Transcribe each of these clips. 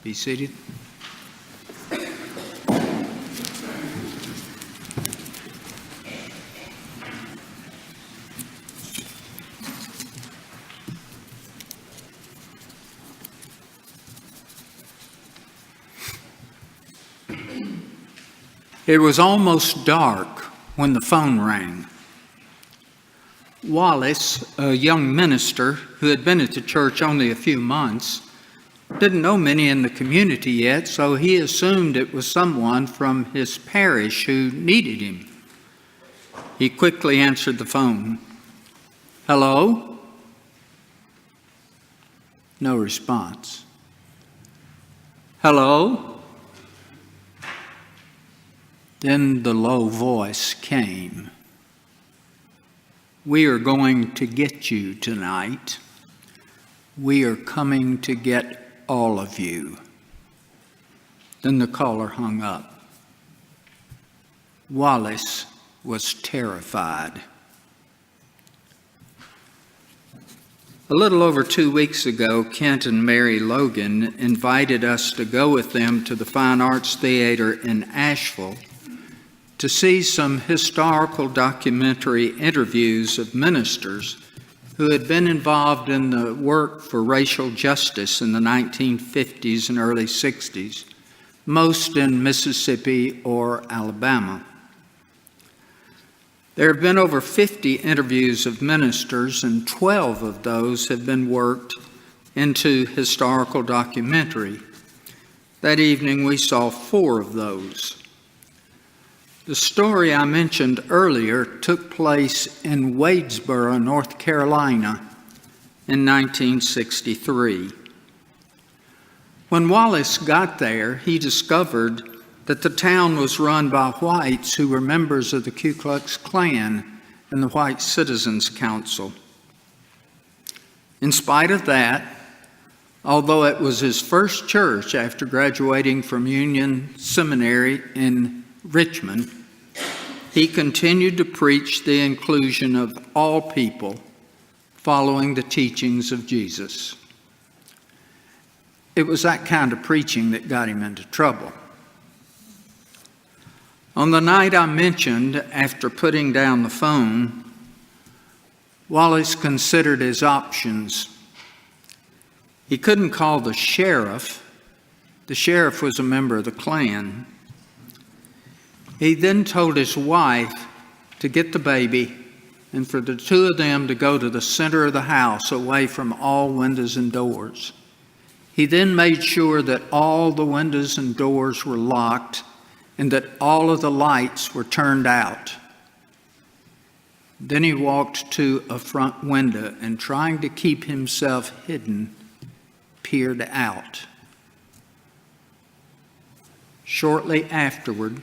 Be seated. It was almost dark when the phone rang. Wallace, a young minister who had been at the church only a few months, didn't know many in the community yet, so he assumed it was someone from his parish who needed him. He quickly answered the phone. "Hello?" No response. "Hello?" Then the low voice came. "We are going to get you tonight. We are coming to get all of you." Then the caller hung up. Wallace was terrified. A little over 2 weeks ago, Kent and Mary Logan invited us to go with them to the Fine Arts Theater in Asheville to see some historical documentary interviews of ministers who had been involved in the work for racial justice in the 1950s and early 60s, most in Mississippi or Alabama. There have been over 50 interviews of ministers, and 12 of those have been worked into historical documentary. That evening we saw 4 of those. The story I mentioned earlier took place in Wadesboro, North Carolina in 1963. When Wallace got there, he discovered that the town was run by whites who were members of the Ku Klux Klan and the White Citizens Council. In spite of that, although it was his first church after graduating from Union Seminary in Richmond, he continued to preach the inclusion of all people following the teachings of Jesus. It was that kind of preaching that got him into trouble. On the night I mentioned, after putting down the phone, Wallace considered his options. He couldn't call the sheriff. The sheriff was a member of the Klan. He then told his wife to get the baby and for the 2 of them to go to the center of the house away from all windows and doors. He then made sure that all the windows and doors were locked and that all of the lights were turned out. Then he walked to a front window and, trying to keep himself hidden, peered out. Shortly afterward,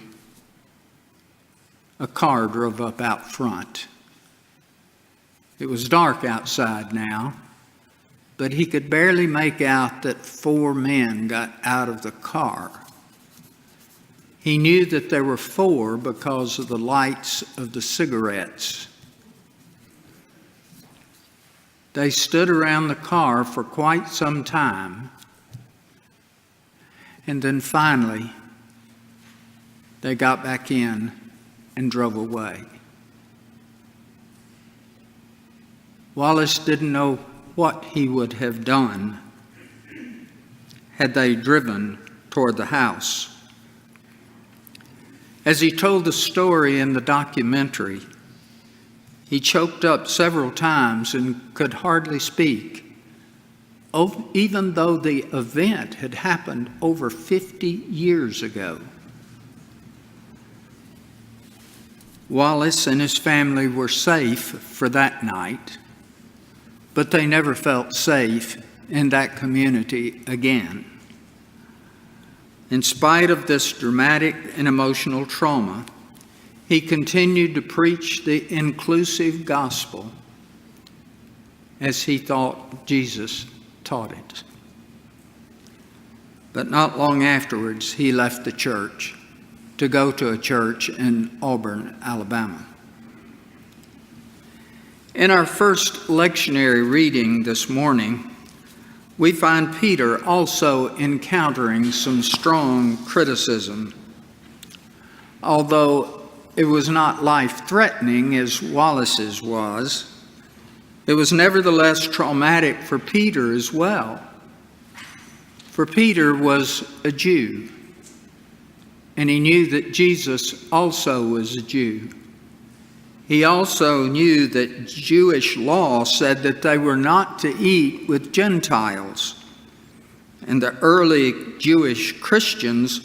a car drove up out front. It was dark outside now, but he could barely make out that 4 men got out of the car. He knew that there were 4 because of the lights of the cigarettes. They stood around the car for quite some time, and then finally they got back in and drove away. Wallace didn't know what he would have done had they driven toward the house. As he told the story in the documentary, he choked up several times and could hardly speak, even though the event had happened over 50 years ago. Wallace and his family were safe for that night, but they never felt safe in that community again. In spite of this dramatic and emotional trauma, he continued to preach the inclusive gospel as he thought Jesus taught it. But not long afterwards, he left the church to go to a church in Auburn, Alabama. In our first lectionary reading this morning, we find Peter also encountering some strong criticism. Although it was not life-threatening as Wallace's was, it was nevertheless traumatic for Peter as well. For Peter was a Jew, and he knew that Jesus also was a Jew. He also knew that Jewish law said that they were not to eat with Gentiles. And the early Jewish Christians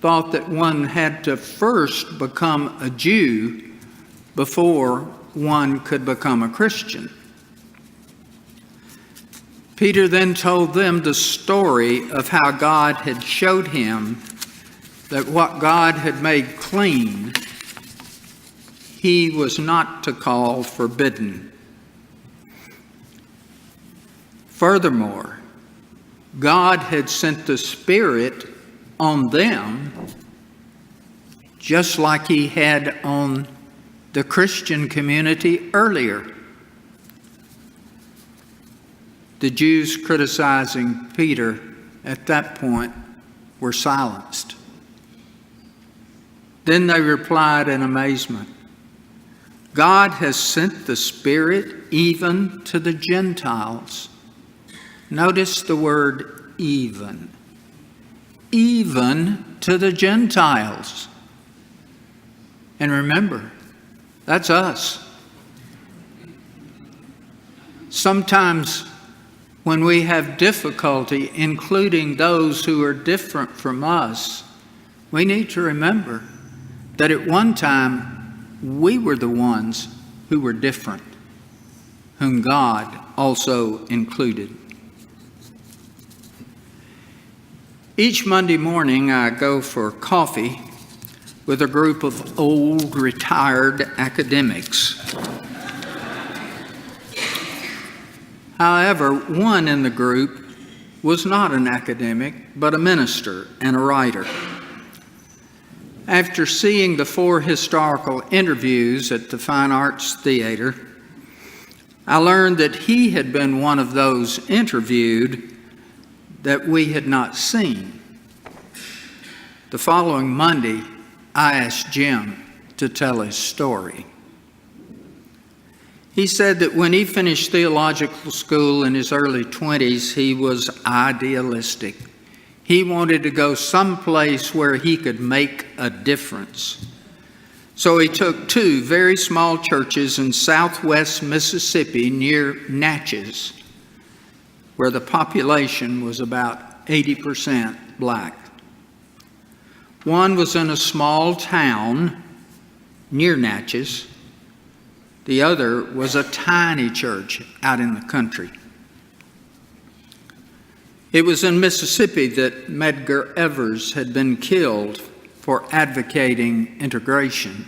thought that one had to first become a Jew before one could become a Christian. Peter then told them the story of how God had showed him that what God had made clean, he was not to call forbidden. Furthermore, God had sent the Spirit on them just like he had on the Christian community earlier. The Jews criticizing Peter at that point were silenced. Then they replied in amazement, God has sent the Spirit even to the Gentiles. Notice the word even. Even to the Gentiles. And remember, that's us. Sometimes when we have difficulty including those who are different from us, we need to remember that at one time we were the ones who were different, whom God also included. Each Monday morning I go for coffee with a group of old retired academics. However, one in the group was not an academic, but a minister and a writer. After seeing the 4 historical interviews at the Fine Arts Theater, I learned that he had been one of those interviewed that we had not seen. The following Monday, I asked Jim to tell his story. He said that when he finished theological school in his early 20s, he was idealistic. He wanted to go someplace where he could make a difference. So he took 2 very small churches in southwest Mississippi near Natchez, where the population was about 80% black. One was in a small town near Natchez. The other was a tiny church out in the country. It was in Mississippi that Medgar Evers had been killed for advocating integration.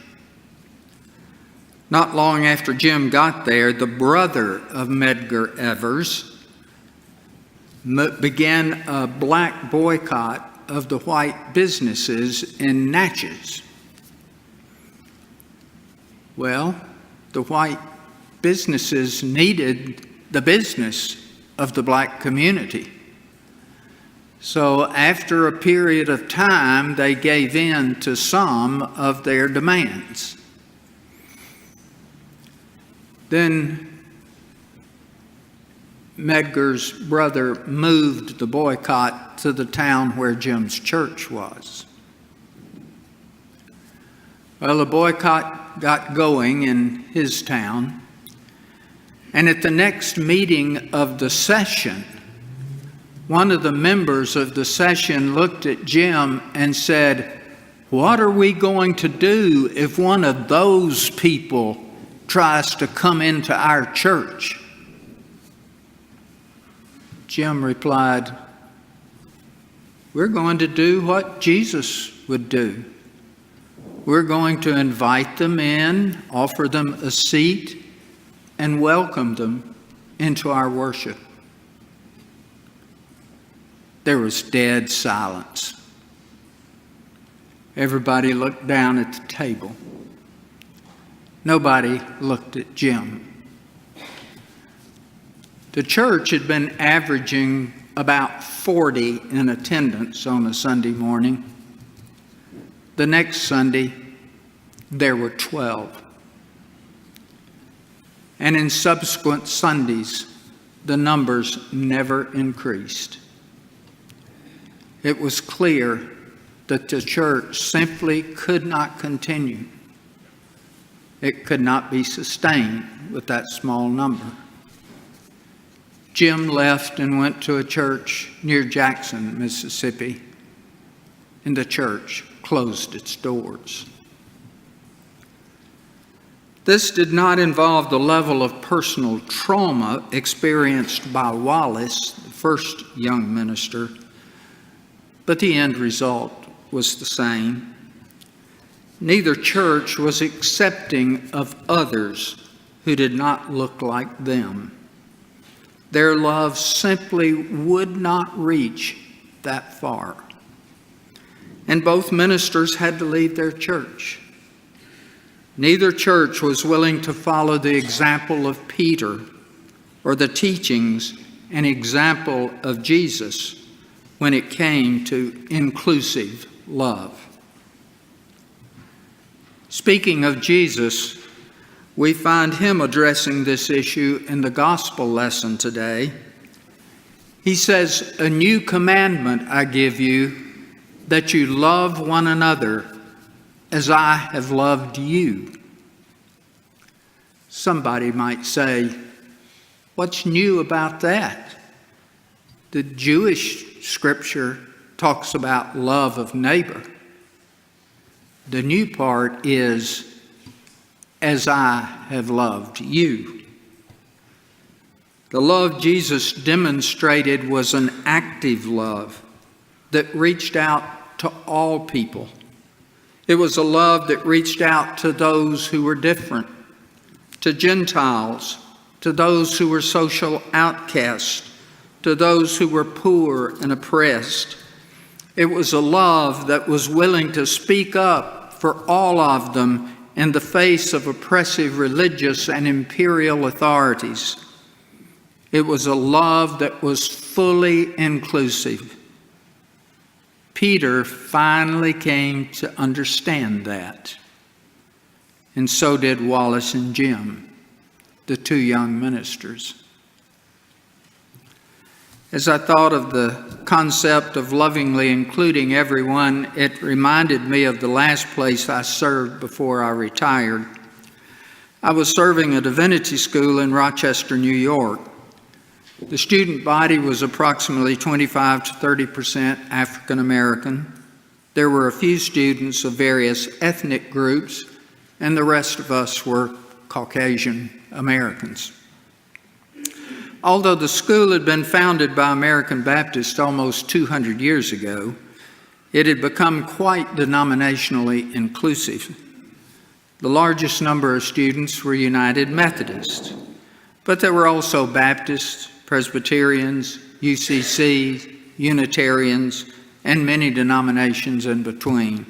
Not long after Jim got there, the brother of Medgar Evers began a black boycott of the white businesses in Natchez. Well, the white businesses needed the business of the black community. So after a period of time, they gave in to some of their demands. Then Medgar's brother moved the boycott to the town where Jim's church was. Well, the boycott got going in his town, and at the next meeting of the session, one of the members of the session looked at Jim and said, "What are we going to do if one of those people tries to come into our church?" Jim replied, "We're going to do what Jesus would do. We're going to invite them in, offer them a seat, and welcome them into our worship." There was dead silence. Everybody looked down at the table. Nobody looked at Jim. The church had been averaging about 40 in attendance on a Sunday morning. The next Sunday, there were 12. And in subsequent Sundays, the numbers never increased. It was clear that the church simply could not continue. It could not be sustained with that small number. Jim left and went to a church near Jackson, Mississippi, and the church closed its doors. This did not involve the level of personal trauma experienced by Wallace, the first young minister, but the end result was the same. Neither church was accepting of others who did not look like them. Their love simply would not reach that far. And both ministers had to leave their church. Neither church was willing to follow the example of Peter or the teachings and example of Jesus when it came to inclusive love. Speaking of Jesus, we find him addressing this issue in the gospel lesson today. He says, "A new commandment I give you, that you love one another as I have loved you." Somebody might say, what's new about that? The Jewish scripture talks about love of neighbor. The new part is, as I have loved you. The love Jesus demonstrated was an active love that reached out to all people. It was a love that reached out to those who were different, to Gentiles, to those who were social outcasts, to those who were poor and oppressed. It was a love that was willing to speak up for all of them in the face of oppressive religious and imperial authorities. It was a love that was fully inclusive. Peter finally came to understand that, and so did Wallace and Jim, the two young ministers. As I thought of the concept of lovingly including everyone, it reminded me of the last place I served before I retired. I was serving a divinity school in Rochester, New York. The student body was approximately 25 to 30% African American. There were a few students of various ethnic groups, and the rest of us were Caucasian Americans. Although the school had been founded by American Baptists almost 200 years ago, it had become quite denominationally inclusive. The largest number of students were United Methodists, but there were also Baptists, Presbyterians, UCC, Unitarians, and many denominations in between.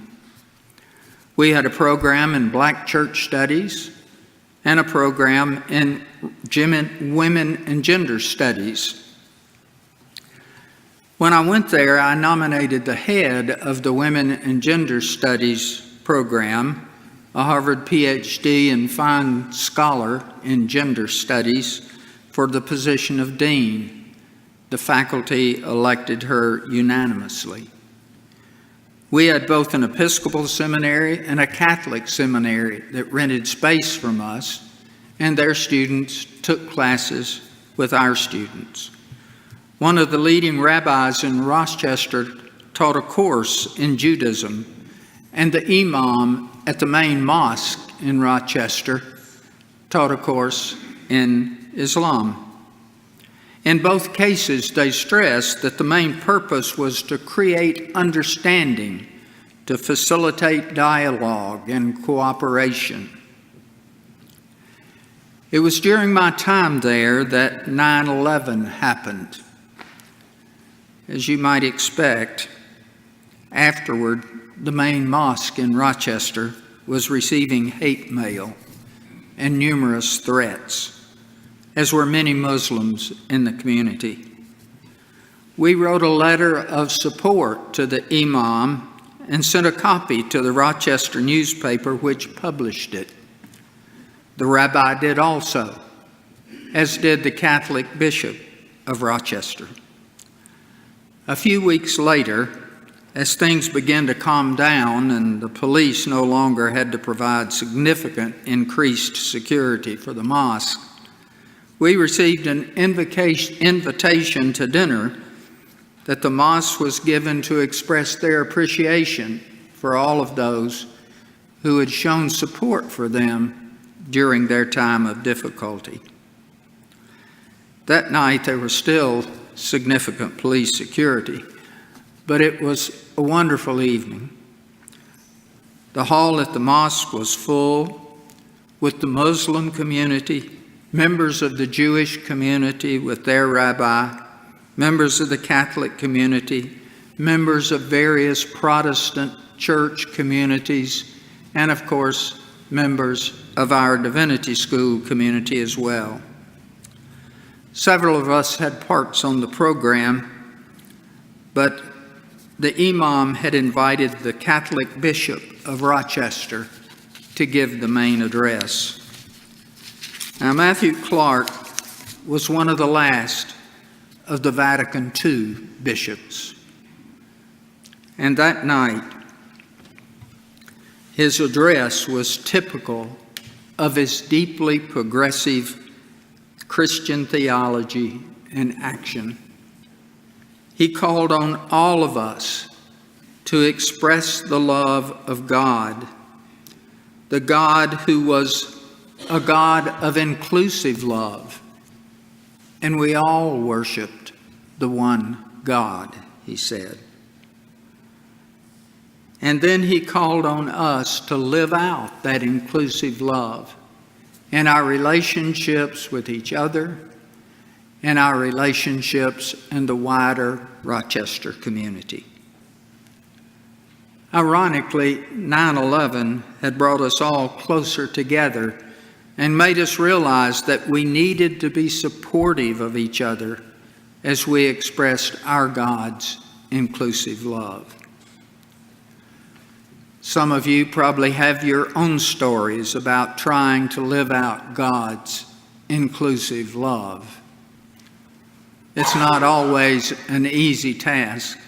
We had a program in Black church studies and a program in women and gender studies. When I went there, I nominated the head of the Women and Gender Studies program, a Harvard PhD and fine scholar in gender studies, for the position of dean. The faculty elected her unanimously. We had both an Episcopal seminary and a Catholic seminary that rented space from us, and their students took classes with our students. One of the leading rabbis in Rochester taught a course in Judaism, and the imam at the main mosque in Rochester taught a course in Islam. In both cases, they stressed that the main purpose was to create understanding, to facilitate dialogue and cooperation. It was during my time there that 9/11 happened. As you might expect, afterward, the main mosque in Rochester was receiving hate mail and numerous threats, as were many Muslims in the community. We wrote a letter of support to the imam and sent a copy to the Rochester newspaper, which published it. The rabbi did also, as did the Catholic bishop of Rochester. A few weeks later, as things began to calm down and the police no longer had to provide significant increased security for the mosque, we received an invitation to dinner that the mosque was given to express their appreciation for all of those who had shown support for them during their time of difficulty. That night there was still significant police security, but it was a wonderful evening. The hall at the mosque was full with the Muslim community, members of the Jewish community with their rabbi, members of the Catholic community, members of various Protestant church communities, and of course, members of our divinity school community as well. Several of us had parts on the program, but the imam had invited the Catholic bishop of Rochester to give the main address. Now, Matthew Clark was one of the last of the Vatican II bishops. And that night, his address was typical of his deeply progressive Christian theology and action. He called on all of us to express the love of God, the God who was a God of inclusive love, and we all worshiped the one God, he said. And then he called on us to live out that inclusive love in our relationships with each other, in our relationships in the wider Rochester community. Ironically, 9/11 had brought us all closer together and made us realize that we needed to be supportive of each other as we expressed our God's inclusive love. Some of you probably have your own stories about trying to live out God's inclusive love. It's not always an easy task.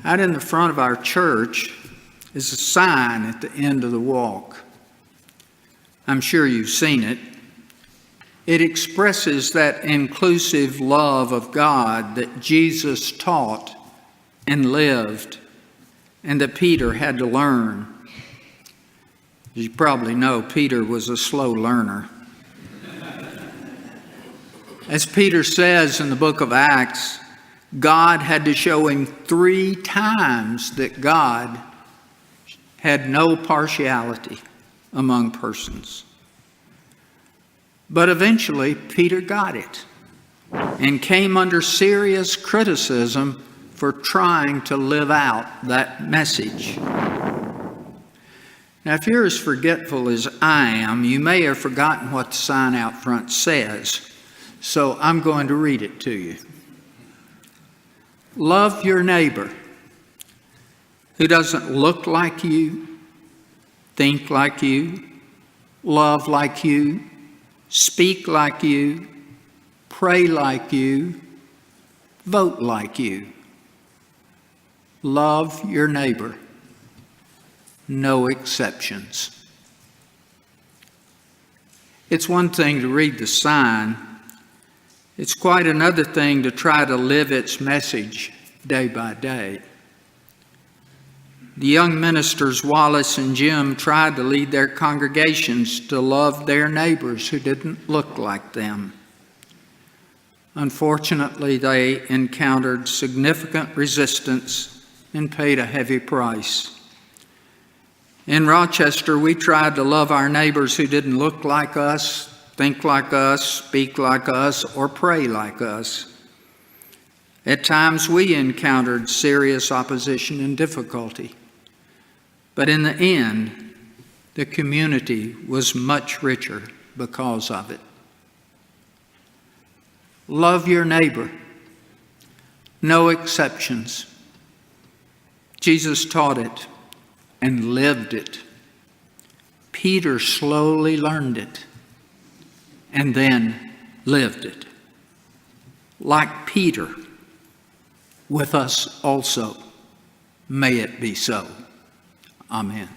Out in the front of our church is a sign at the end of the walk. I'm sure you've seen it. It expresses that inclusive love of God that Jesus taught and lived, and that Peter had to learn. As you probably know, Peter was a slow learner. As Peter says in the book of Acts, God had to show him 3 times that God had no partiality among persons. But eventually, Peter got it and came under serious criticism for trying to live out that message. Now, if you're as forgetful as I am, you may have forgotten what the sign out front says, so I'm going to read it to you. Love your neighbor who doesn't look like you, think like you, love like you, speak like you, pray like you, vote like you. Love your neighbor. No exceptions. It's one thing to read the sign. It's quite another thing to try to live its message day by day. The young ministers, Wallace and Jim, tried to lead their congregations to love their neighbors who didn't look like them. Unfortunately, they encountered significant resistance and paid a heavy price. In Rochester, we tried to love our neighbors who didn't look like us, think like us, speak like us, or pray like us. At times, we encountered serious opposition and difficulty. But in the end, the community was much richer because of it. Love your neighbor No exceptions. Jesus taught it and lived it. Peter slowly learned it and then lived it. Like Peter, with us also, may it be so. Amen.